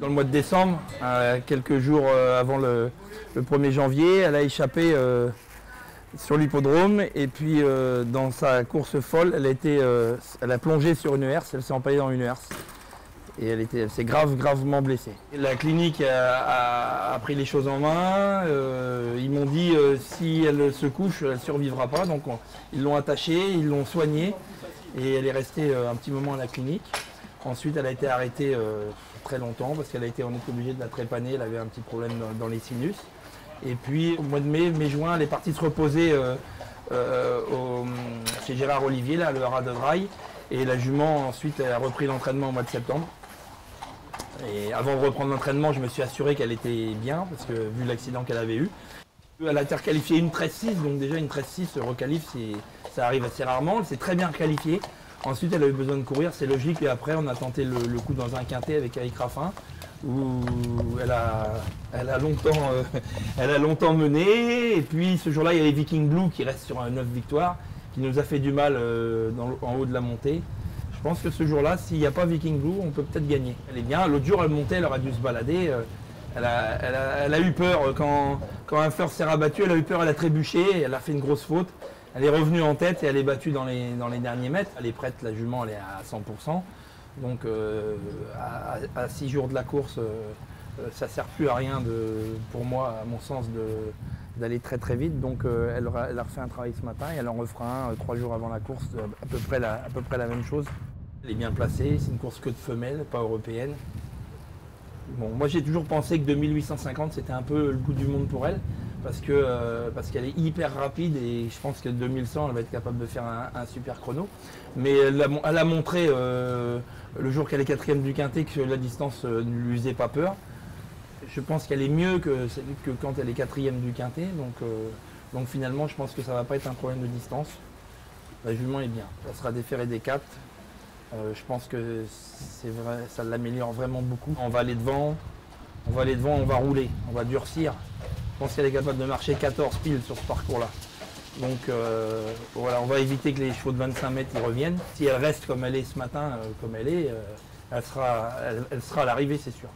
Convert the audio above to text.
Dans le mois de décembre, quelques jours avant le 1er janvier, elle a échappé sur l'hippodrome et puis dans sa course folle, elle a plongé sur une herse, elle s'est empaillée dans une herse et elle s'est gravement blessée. La clinique a pris les choses en main, ils m'ont dit si elle se couche, elle ne survivra pas, donc ils l'ont attachée, ils l'ont soignée et elle est restée un petit moment à la clinique. Ensuite, elle a été arrêtée très longtemps parce on était obligé de la trépaner, elle avait un petit problème dans les sinus. Et puis au mois de mai-juin, elle est partie se reposer chez Gérard Olivier, là, le haras de Vraille. Et la jument ensuite a repris l'entraînement au mois de septembre. Et avant de reprendre l'entraînement, je me suis assuré qu'elle était bien, parce que vu l'accident qu'elle avait eu. Elle a été requalifiée une 13-6, donc déjà une 13-6 requalif, ça arrive assez rarement. Elle s'est très bien requalifiée. Ensuite, elle a eu besoin de courir, c'est logique. Et après, on a tenté le coup dans un quintet avec Eric Raffin, où elle a longtemps mené. Et puis ce jour-là, il y avait Viking Blue qui reste sur 9 victoires, qui nous a fait du mal en haut de la montée. Je pense que ce jour-là, s'il n'y a pas Viking Blue, on peut peut-être gagner. Elle est bien. L'autre jour, elle montait, elle aurait dû se balader. Elle a eu peur quand un fleur s'est rabattu, elle a eu peur, elle a trébuché, elle a fait une grosse faute. Elle est revenue en tête et elle est battue dans les derniers mètres. Elle est prête, la jument, elle est à 100%. Donc à 6 jours de la course, ça ne sert plus à rien pour moi, à mon sens, d'aller très vite. Donc elle a refait un travail ce matin et elle en refera un 3 jours avant la course, à peu près la même chose. Elle est bien placée, c'est une course que de femelles, pas européenne. Bon, moi j'ai toujours pensé que 2850 c'était un peu le bout du monde pour elle, parce qu'elle est hyper rapide et je pense que 2100 elle va être capable de faire un super chrono. Mais elle a montré le jour qu'elle est 4e du quintet que la distance ne lui faisait pas peur. Je pense qu'elle est mieux que quand elle est 4e du quintet, donc finalement je pense que ça ne va pas être un problème de distance. La jument est bien, elle sera déférée des 4. Je pense que c'est vrai, ça l'améliore vraiment beaucoup. On va aller devant, on va rouler, on va durcir. Je pense qu'elle est capable de marcher 14 piles sur ce parcours-là. Donc voilà, on va éviter que les chevaux de 25 mètres y reviennent. Si elle reste comme elle est ce matin, elle sera à l'arrivée, c'est sûr.